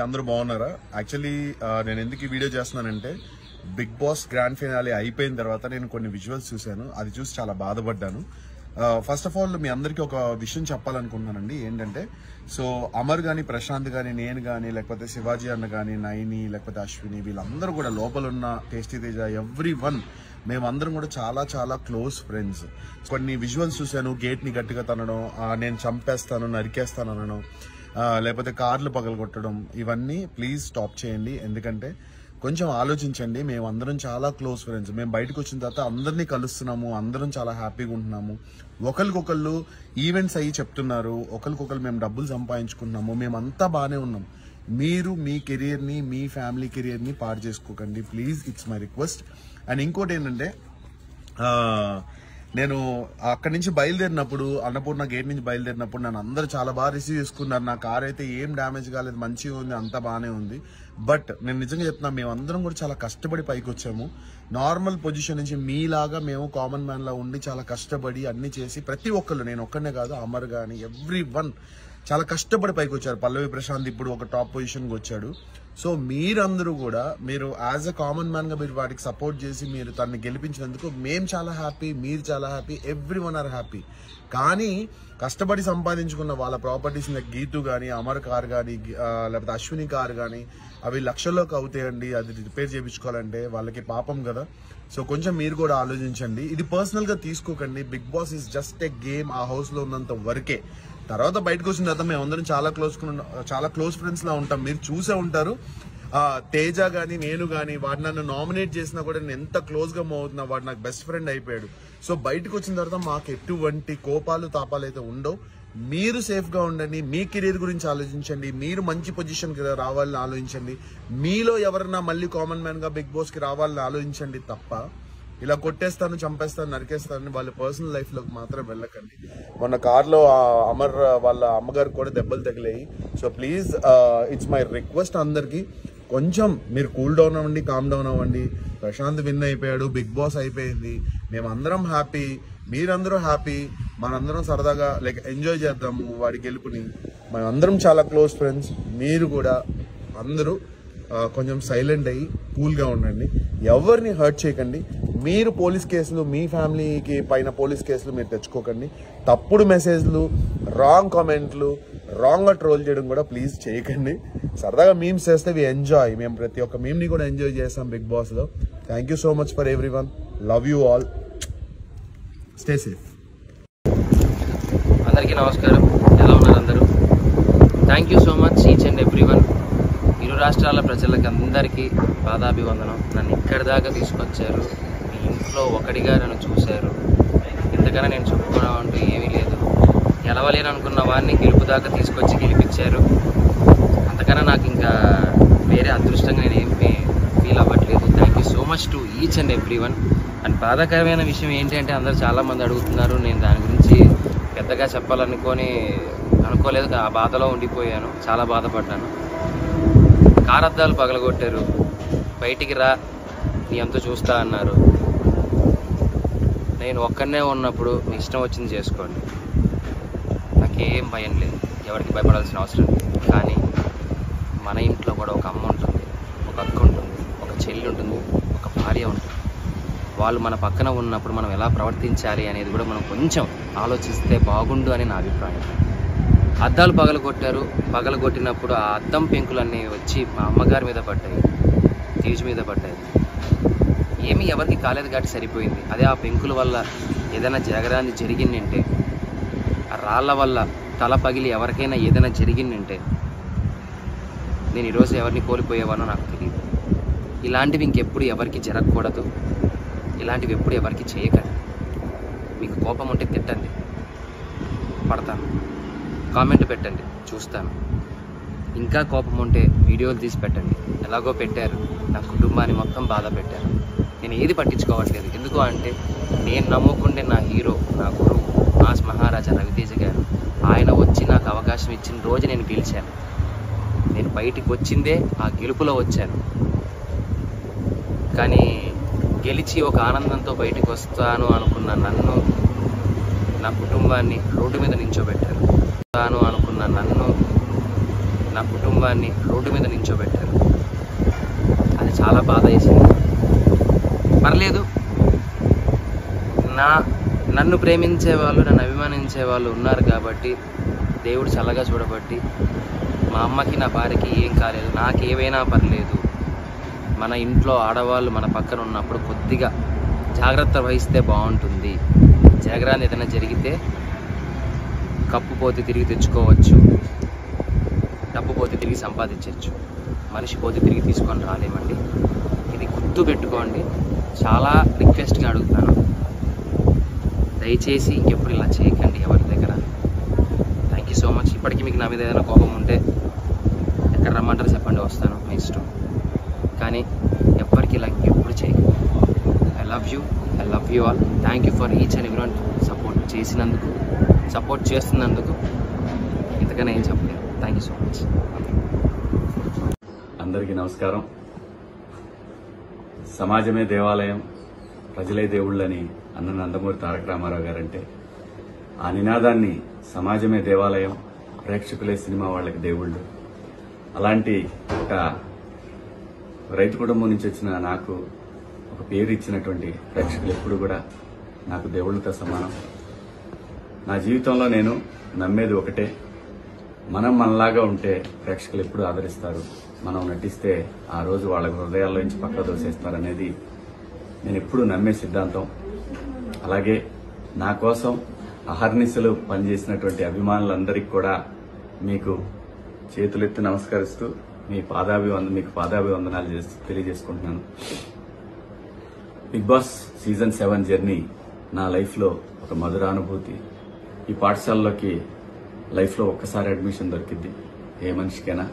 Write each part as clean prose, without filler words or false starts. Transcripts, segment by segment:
అందరూ బాగున్నారా? యాక్చువల్లీ నేను ఎందుకు ఈ వీడియో చేస్తున్నానంటే బిగ్ బాస్ గ్రాండ్ ఫినాలే అయిపోయిన తర్వాత నేను కొన్ని విజువల్స్ చూశాను. అది చూసి చాలా బాధపడ్డాను. ఫస్ట్ ఆఫ్ ఆల్ మీ అందరికీ ఒక విషయం చెప్పాలనుకుంటున్నానండి. ఏంటంటే సో అమర్ గాని, ప్రశాంత్ గాని, నేను గాని, లేకపోతే శివాజీ అన్న గాని, నైని, లేకపోతే అశ్విని, వీళ్ళందరూ కూడా లోపల ఉన్న టేస్టీ తేజ, ఎవ్రీవన్ మేమందరం కూడా చాలా చాలా క్లోజ్ ఫ్రెండ్స్. కొన్ని విజువల్స్ చూశాను. గేట్ ని గట్టిగా తనడం, నేను చంపేస్తాను, నరికేస్తాను అనడం, లేకపోతే కార్లు పగలగొట్టడం, ఇవన్నీ ప్లీజ్ స్టాప్ చేయండి. ఎందుకంటే కొంచెం ఆలోచించండి. మేమందరం చాలా క్లోజ్ ఫ్రెండ్స్. మేము బయటకు వచ్చిన తర్వాత అందరినీ కలుస్తున్నాము, అందరం చాలా హ్యాపీగా ఉంటున్నాము. ఒకరికొకళ్ళు ఈవెంట్స్ అయ్యి చెప్తున్నారు, ఒకరికొకరు మేము డబ్బులు సంపాదించుకుంటున్నాము, మేమంతా బాగానే ఉన్నాం. మీరు మీ కెరియర్ని, మీ ఫ్యామిలీ కెరియర్ని పాడు చేసుకోకండి please, it's my request. And ఇంకోటి ఏంటంటే నేను అక్కడి నుంచి బయలుదేరినప్పుడు, అన్నపూర్ణ గేట్ నుంచి బయలుదేరినప్పుడు నన్ను అందరూ చాలా బాగా రిసీవ్ చేసుకున్నారు. నా కార్ అయితే ఏం డ్యామేజ్ కాలేదు, మంచిగా ఉంది, అంతా బాగానే ఉంది. బట్ నేను నిజంగా చెప్తున్నా, మేమందరం కూడా చాలా కష్టపడి పైకి వచ్చాము. నార్మల్ పొజిషన్ నుంచి మీలాగా మేము కామన్ మ్యాన్ లా ఉండి చాలా కష్టపడి అన్ని చేసి, ప్రతి ఒక్కళ్ళు, నేను ఒక్కనే కాదు, అమర్ గాని ఎవ్రీవన్ చాలా కష్టపడి పైకి వచ్చారు. పల్లవి ప్రశాంత్ ఇప్పుడు ఒక టాప్ పొజిషన్కి వచ్చాడు. సో మీరందరూ కూడా మీరు యాజ్ అ కామన్ మ్యాన్ గా మీరు వాటికి సపోర్ట్ చేసి మీరు తనని గెలిపించినందుకు మేము చాలా హ్యాపీ, మీరు చాలా హ్యాపీ, ఎవ్రీవన్ ఆర్ హ్యాపీ. కానీ కష్టపడి సంపాదించుకున్న వాళ్ళ ప్రాపర్టీస్ గీతు కానీ, అమర్ కార్ కానీ, లేకపోతే అశ్విని కార్ కానీ, అవి లక్షల్లోకి అవుతాయండి. అది రిపేర్ చేయించుకోవాలంటే వాళ్ళకి పాపం కదా. సో కొంచెం మీరు కూడా ఆలోచించండి. ఇది పర్సనల్ గా తీసుకోకండి. Bigg Boss is just a game. ఆ హౌస్ లో ఉన్నంత వరకే. తర్వాత బయటకు వచ్చిన తర్వాత మేమందరం చాలా క్లోజ్ ఫ్రెండ్స్ లా ఉంటాం. మీరు చూసే ఉంటారు. తేజ గానీ, నేను గానీ, వాడు నన్ను నామినేట్ చేసినా కూడా నేను ఎంత క్లోజ్ గా మూవ్ అవుతున్నా, వాడు నాకు బెస్ట్ ఫ్రెండ్ అయిపోయాడు. సో బయటకు వచ్చిన తర్వాత మాకు ఎటువంటి కోపాలు తాపాలు అయితే ఉండవు. మీరు సేఫ్ గా ఉండండి, మీ కెరీర్ గురించి ఆలోచించండి, మీరు మంచి పొజిషన్ కి రావాలని ఆలోచించండి, మీలో ఎవరన్నా మళ్ళీ కామన్ మ్యాన్ గా బిగ్ బాస్ కి రావాలని ఆలోచించండి తప్ప ఇలా కొట్టేస్తాను, చంపేస్తాను, నరికేస్తాను వాళ్ళ పర్సనల్ లైఫ్ లోకి మాత్రం వెళ్ళకండి. మొన్న కార్లో అమర్ వాళ్ళ అమ్మగారు కూడా దెబ్బలు తగిలాయి. So please it's my request అందరికి, కొంచెం మీరు కూల్ డౌన్ అవ్వండి, కామ్ డౌన్ అవ్వండి. ప్రశాంత్ విన్ అయిపోయాడు, బిగ్ బాస్ అయిపోయింది, మేమందరం హ్యాపీ, మీరందరూ హ్యాపీ, మనందరం సరదాగా లైక్ ఎంజాయ్ చేద్దాము వాడి గెలుపుని. మేమందరం చాలా క్లోజ్ ఫ్రెండ్స్. మీరు కూడా అందరూ కొంచెం సైలెంట్ అయ్యి కూల్గా ఉండండి, ఎవరిని హర్ట్ చేయకండి. మీరు పోలీస్ కేసులు, మీ ఫ్యామిలీకి పైన పోలీస్ కేసులు మీరు తెచ్చుకోకండి. తప్పుడు మెసేజ్లు, రాంగ్ కామెంట్లు, రాంగ్గా ట్రోల్ చేయడం కూడా ప్లీజ్ చేయకండి. సరదాగా మీమ్స్ చేస్తే వి ఎంజాయ్. మేము ప్రతి ఒక్క మీమ్ని కూడా ఎంజాయ్ చేస్తాం బిగ్ బాస్లో. Thank you so much for everyone. Love you all. Stay safe. అందరికీ నమస్కారం. ఎలా ఉన్నారు అందరూ? Thank you so much each and everyone. ఇరు రాష్ట్రాల ప్రజలకు అందరికీ పాదాభివందనం. నన్ను ఇక్కడి దాకా తీసుకొచ్చారు. మీ ఇంట్లో ఒకటిగా నన్ను చూశారు. ఇంతకన్నా నేను చెప్పుకోవడం అంటూ ఏమీ లేదు. గెలవలేను అనుకున్న వాడిని గెలుపు దాకా తీసుకొచ్చి గెలిపించారు. అంతకన్నా నాకు ఇంకా వేరే అదృష్టంగా నేను ఏమి ఫీల్ అవ్వట్లేదు. Thank you so much to each and everyone. And బాధాకరమైన విషయం ఏంటి అంటే, అందరూ చాలామంది అడుగుతున్నారు. నేను దాని గురించి పెద్దగా అనుకోలేదు. ఆ బాధలో ఉండిపోయాను. చాలా బాధపడ్డాను. కారద్దాలు పగలగొట్టారు, బయటికి రా, నీ అంతా చూస్తా అన్నారు. నేను ఒక్కడనే ఉన్నప్పుడు మీ ఇష్టం వచ్చింది చేసుకోండి, నాకేం భయం లేదు, ఎవరికి భయపడాల్సిన అవసరం లేదు. కానీ మన ఇంట్లో కూడా ఒక అమ్మ ఉంటుంది, ఒక అక్క ఉంటుంది, ఒక చెల్లి ఉంటుంది, ఒక భార్య ఉంటుంది. వాళ్ళు మన పక్కన ఉన్నప్పుడు మనం ఎలా ప్రవర్తించాలి అనేది కూడా మనం కొంచెం ఆలోచిస్తే బాగుండు అని నా అభిప్రాయం. అద్దాలు పగలగొట్టినప్పుడు ఆ అద్దం పెంకులన్నీ వచ్చి మా అమ్మగారి మీద పడ్డాయి, తేజు మీద పడ్డాయి. ఏమీ ఎవరికి కాలేదు కాబట్టి సరిపోయింది. అదే ఆ పెంకుల వల్ల ఏదైనా జరిగిందంటే, ఆ రాళ్ళ వల్ల తల పగిలి ఎవరికైనా ఏదైనా జరిగిందంటే, నేను ఈరోజు ఎవరిని కోల్పోయేవానో నాకు తెలియదు. ఇలాంటివి ఇంకెప్పుడు ఎవరికి జరగకూడదు. ఇలాంటివి ఎప్పుడు ఎవరికి చేయకండి. మీకు కోపం ఉంటే తిట్టండి, పడతాను. కామెంట్ పెట్టండి, చూస్తాను. ఇంకా కోపం ఉంటే వీడియోలు తీసి పెట్టండి. ఎలాగో పెట్టారు, నా కుటుంబాన్ని మొత్తం బాధ పెట్టారు. నేను ఏది పట్టించుకోవట్లేదు. ఎందుకు అంటే, నేను నమ్ముకుంటే నా హీరో, నా గురువు, మాస్ మహారాజా రవితేజ గారు, ఆయన వచ్చి నాకు అవకాశం ఇచ్చిన రోజు నేను గెలిచాను. నేను బయటికి వచ్చిందే ఆ గెలుపులో వచ్చాను. కానీ గెలిచి ఒక ఆనందంతో బయటికి వస్తాను అనుకున్న నన్ను, నా కుటుంబాన్ని రోడ్డు మీద నించోబెట్టారు. అనుకున్న నన్ను, నా కుటుంబాన్ని రోడ్డు మీద నించోబెట్టారు. అది చాలా బాధ వేసింది. పర్లేదు, నన్ను ప్రేమించే వాళ్ళు, నన్ను అభిమానించే వాళ్ళు ఉన్నారు కాబట్టి దేవుడు చల్లగా చూడబట్టి మా అమ్మకి నా భార్యకి ఏం కాలేదు, నాకేమైనా పర్లేదు. మన ఇంట్లో ఆడవాళ్ళు మన పక్కన ఉన్నప్పుడు కొద్దిగా జాగ్రత్త వహిస్తే బాగుంటుంది. జాగ్రత్త ఏదైనా జరిగితే కప్పు పోతే తిరిగి తెచ్చుకోవచ్చు, డబ్బు పోతే తిరిగి సంపాదించవచ్చు, మనిషి పోతే తిరిగి తీసుకొని రాలేమండి. ఇది గుర్తు పెట్టుకోండి. చాలా రిక్వెస్ట్గా అడుగుతాను, దయచేసి ఇంకెప్పుడు ఇలా చేయకండి ఎవరి దగ్గర. Thank you so much. ఇప్పటికీ మీకు నా మీద ఏదైనా కోపం ఉంటే ఎక్కడ రమ్మంటారు చెప్పండి, వస్తాను, మీ ఇష్టం. కానీ ఎవ్వరికి ఇలా ఇంకెప్పుడు చేయకండి. I love you all. Thank you for each and everyone support చేస్తున్నందుకు. ఇంతకన్నా ఏం చెప్పలేదు. Thank you so much. అందరికీ నమస్కారం. సమాజమే దేవాలయం, ప్రజలే దేవుళ్ళని అన్న నందమూరి తారక రామారావు గారంటే, ఆ నినాదాన్ని సమాజమే దేవాలయం, ప్రేక్షకులే సినిమా వాళ్ళకి దేవుళ్ళు. అలాంటి ఒక రైతు కుటుంబం నుంచి వచ్చిన నాకు ఒక పేరు ఇచ్చినటువంటి ప్రేక్షకులు ఎప్పుడు కూడా నాకు దేవుళ్ళతో సమానం. నా జీవితంలో నేను నమ్మేది ఒకటే, మనం మనలాగా ఉంటే ప్రేక్షకులు ఎప్పుడు ఆదరిస్తారు, మనం నటిస్తే ఆ రోజు వాళ్ళ హృదయాల్లో నుంచి పక్క దోసేస్తారనేది నేను ఎప్పుడు నమ్మే సిద్ధాంతం. అలాగే నా కోసం అహర్నిశలు పనిచేసినటువంటి అభిమానులందరికీ కూడా మీకు చేతులెత్తి నమస్కరిస్తూ మీకు పాదాభివందనాలు తెలియజేసుకుంటున్నాను. బిగ్ బాస్ సీజన్ 7 జర్నీ నా లైఫ్లో ఒక మధురానుభూతి. ఈ పాఠశాలలోకి లైఫ్లో ఒక్కసారి అడ్మిషన్ దొరికింది ఏ మనిషికైనా.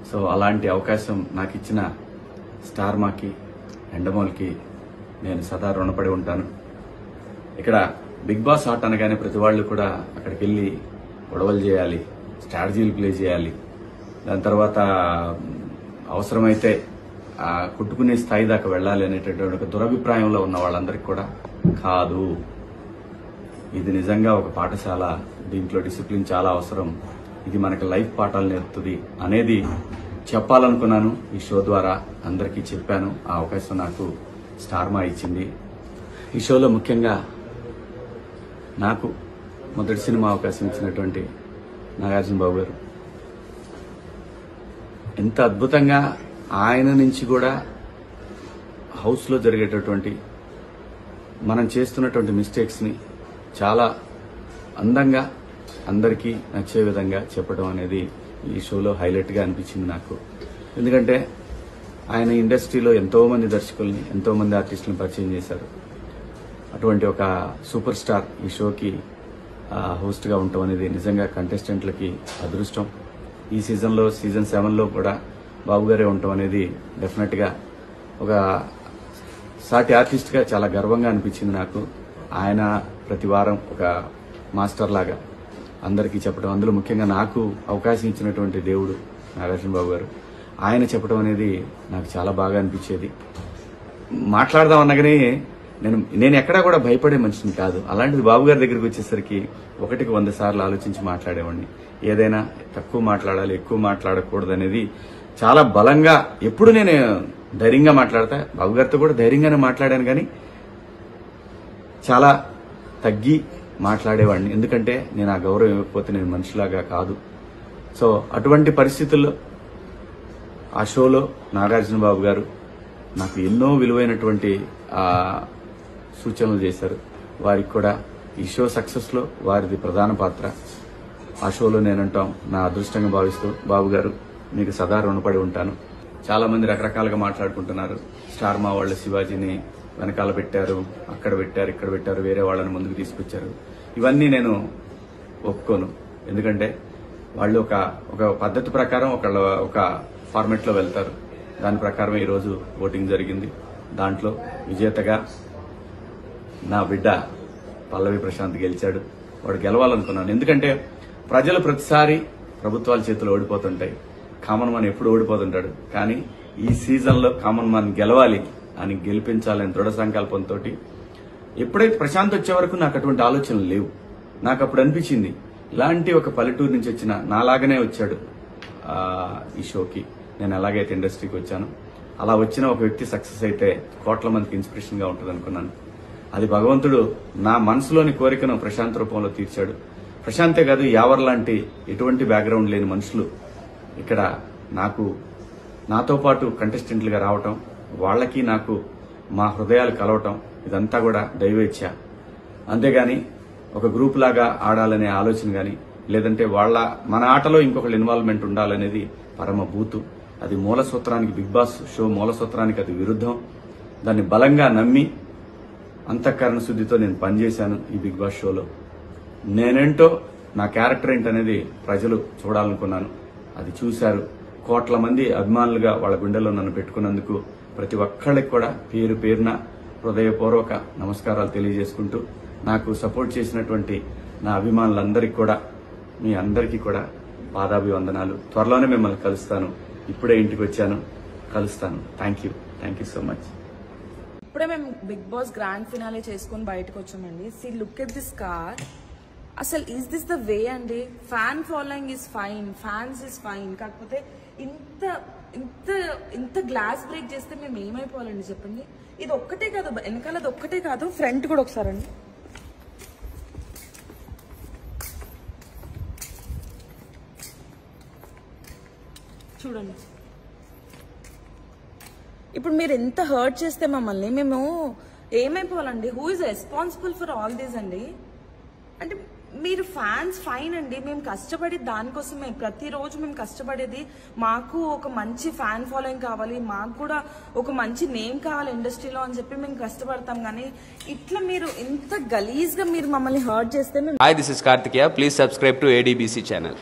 సో అలాంటి అవకాశం నాకు ఇచ్చిన స్టార్ మాకి, ఎండమోల్కి నేను సదా రుణపడి ఉంటాను. ఇక్కడ బిగ్ బాస్ ఆట అనగానే ప్రతి వాళ్ళు కూడా అక్కడికి వెళ్ళి గొడవలు చేయాలి, స్ట్రాటజీలు ప్లే చేయాలి, దాని తర్వాత అవసరమైతే కుట్టుకునే స్థాయి దాకా వెళ్ళాలి అనేటటువంటి ఒక దురభిప్రాయంలో ఉన్న వాళ్ళందరికీ కూడా కాదు. ఇది నిజంగా ఒక పాఠశాల, దీంట్లో డిసిప్లిన్ చాలా అవసరం, ఇది మనకి లైఫ్ పాఠాలు నేర్పుతుంది అనేది చెప్పాలనుకున్నాను. ఈ షో ద్వారా అందరికీ చెప్పాను. ఆ అవకాశం నాకు స్టార్ మా ఇచ్చింది. ఈ షోలో ముఖ్యంగా నాకు మొదటి సినిమా అవకాశం ఇచ్చినటువంటి నాగార్జున బాబు గారు ఎంత అద్భుతంగా ఆయన నుంచి కూడా హౌస్లో జరిగేటటువంటి మనం చేస్తున్నటువంటి మిస్టేక్స్ని చాలా అందంగా అందరికీ నచ్చే విధంగా చెప్పడం అనేది ఈ షోలో హైలైట్గా అనిపించింది నాకు. ఎందుకంటే ఆయన ఇండస్ట్రీలో ఎంతోమంది దర్శకుల్ని, ఎంతోమంది ఆర్టిస్టులను పరిచయం చేశారు. అటువంటి ఒక సూపర్ స్టార్ ఈ షోకి హోస్ట్గా ఉండటం అనేది నిజంగా కంటెస్టెంట్లకి అదృష్టం. ఈ సీజన్ 7లో కూడా బాబు గారే ఉండటం అనేది డెఫినెట్గా ఒక సాటి ఆర్టిస్ట్గా చాలా గర్వంగా అనిపించింది నాకు. ఆయన ప్రతి వారం ఒక మాస్టర్ లాగా అందరికీ చెప్పడం, అందులో ముఖ్యంగా నాకు అవకాశం ఇచ్చినటువంటి దేవుడు నాగార్జున బాబు గారు, ఆయన చెప్పడం అనేది నాకు చాలా బాగా అనిపించేది. మాట్లాడదాం అనగానే నేను ఎక్కడా కూడా భయపడే మనిషిని కాదు. అలాంటిది బాబు గారి దగ్గరికి వచ్చేసరికి 1కి 100 సార్లు ఆలోచించి మాట్లాడేవాడిని. ఏదైనా తక్కువ మాట్లాడాలి, ఎక్కువ మాట్లాడకూడదు అనేది చాలా బలంగా ఎప్పుడు నేను ధైర్యంగా మాట్లాడతా. బాబు గారితో కూడా ధైర్యంగానే మాట్లాడాను, కానీ చాలా తగ్గి మాట్లాడేవాడిని. ఎందుకంటే నేను ఆ గౌరవం ఇవ్వకపోతే నేను మనిషిలాగా కాదు. సో అటువంటి పరిస్థితుల్లో ఆ షోలో నాగార్జున బాబు గారు నాకు ఎన్నో విలువైనటువంటి సూచనలు చేశారు. వారికి కూడా ఈ షో సక్సెస్లో వారిది ప్రధాన పాత్ర. ఆ షోలో నేనంటాం నా అదృష్టంగా భావిస్తూ బాబు గారు మీకు సదా రుణపడి ఉంటాను. చాలా మంది రకరకాలుగా మాట్లాడుకుంటున్నారు. స్టార్ మా వాళ్ళు శివాజీని వెనకాల పెట్టారు, అక్కడ పెట్టారు, ఇక్కడ పెట్టారు, వేరే వాళ్ళని ముందుకు తీసుకొచ్చారు. ఇవన్నీ నేను ఒప్పుకోను. ఎందుకంటే వాళ్ళు ఒక పద్ధతి ప్రకారం ఒక ఫార్మెట్లో వెళ్తారు. దాని ప్రకారమే ఈరోజు ఓటింగ్ జరిగింది. దాంట్లో విజేతగా నా బిడ్డ పల్లవి ప్రశాంత్ గెలిచాడు. వాడు గెలవాలనుకున్నాను. ఎందుకంటే ప్రజలు ప్రతిసారి ప్రభుత్వాల చేతులు ఓడిపోతుంటాయి, కామన్ మ్యాన్ ఎప్పుడు ఓడిపోతుంటాడు. కానీ ఈ సీజన్లో కామన్ మ్యాన్ గెలవాలి అని గెలిపించాలని దృఢ సంకల్పంతో ఎప్పుడైతే ప్రశాంత్ వచ్చే వరకు నాకు అటువంటి ఆలోచనలు లేవు. నాకు అప్పుడు అనిపించింది, ఇలాంటి ఒక పల్లెటూరు నుంచి వచ్చిన నాలాగనే వచ్చాడు, ఈ షోకి. నేను ఎలాగైతే ఇండస్ట్రీకి వచ్చాను, అలా వచ్చిన ఒక వ్యక్తి సక్సెస్ అయితే కోట్ల మందికి ఇన్స్పిరేషన్గా ఉంటుంది అనుకున్నాను. అది భగవంతుడు నా మనసులోని కోరికను ప్రశాంత్ రూపంలో తీర్చాడు. ప్రశాంతే కాదు, యావర్ లాంటి ఎటువంటి బ్యాక్గ్రౌండ్ లేని మనుషులు ఇక్కడ నాతో పాటు కంటెస్టెంట్లుగా రావటం, వాళ్ళకి నాకు మా హృదయాలు కలవటం, ఇదంతా కూడా దైవేచ్ఛ. అంతేగాని ఒక గ్రూప్ లాగా ఆడాలనే ఆలోచన గాని, లేదంటే మన ఆటలో ఇంకొకళ్ళ ఇన్వాల్వ్మెంట్ ఉండాలనేది పరమ భూతు. అది మూల సూత్రానికి, బిగ్ బాస్ షో మూల సూత్రానికి అది విరుద్ధం. దాన్ని బలంగా నమ్మి అంతఃకరణ శుద్ధితో నేను పనిచేశాను ఈ బిగ్ బాస్ షోలో. నేనేంటో, నా క్యారెక్టర్ ఏంటనేది ప్రజలు చూడాలనుకున్నాను. అది చూశారు. కోట్ల మంది అభిమానులుగా వాళ్ళ గుండెల్లో నన్ను పెట్టుకున్నందుకు ప్రతి ఒక్కళ్ళకి కూడా పేరు పేరున హృదయపూర్వక నమస్కారాలు తెలియజేసుకుంటూ, నాకు సపోర్ట్ చేసినటువంటి నా అభిమానులందరికీ కూడా, మీ అందరికీ కూడా పాదాభివందనాలు. త్వరలోనే మిమ్మల్ని కలుస్తాను. ఇప్పుడే ఇంటికి వచ్చాను, కలుస్తాను. Thank you so much. ఇప్పుడే మేము బిగ్ బాస్ గ్రాండ్ ఫినాలే చేసుకుని బయటకు వచ్చామండి. See look at this car. అసలు ఈజ్ దిస్ ద వే అండి? Fan following is fine, fans is fine. కాకపోతే ఇంత ఇంత ఇంత గ్లాస్ బ్రేక్ చేస్తే మేము ఏమైపోవాలండి చెప్పండి? ఇది ఒక్కటే కాదు, వెనకాల అది ఒక్కటే కాదు, ఫ్రంట్ కూడా ఒకసారి అండి. చూడండి, ఇప్పుడు మీరు ఎంత హర్ట్ చేస్తే మమ్మల్ని, మేము ఏమైపోవాలండి? Who is responsible for all this అండి? అంటే మీరు ఫ్యాన్స్ ఫైన్ అండి, మేము కష్టపడి దానికోసమే, ప్రతిరోజు మేము కష్టపడేది మాకు ఒక మంచి ఫ్యాన్ ఫాలోయింగ్ కావాలి, మాకు కూడా ఒక మంచి నేమ్ కావాలి ఇండస్ట్రీలో అని చెప్పి మేము కష్టపడతాం. కానీ ఇట్లా మీరు ఇంత గలీజ్గా మీరు మమ్మల్ని హర్ట్ చేస్తే Hi, this is Karthikeya. Please subscribe to ADBC channel.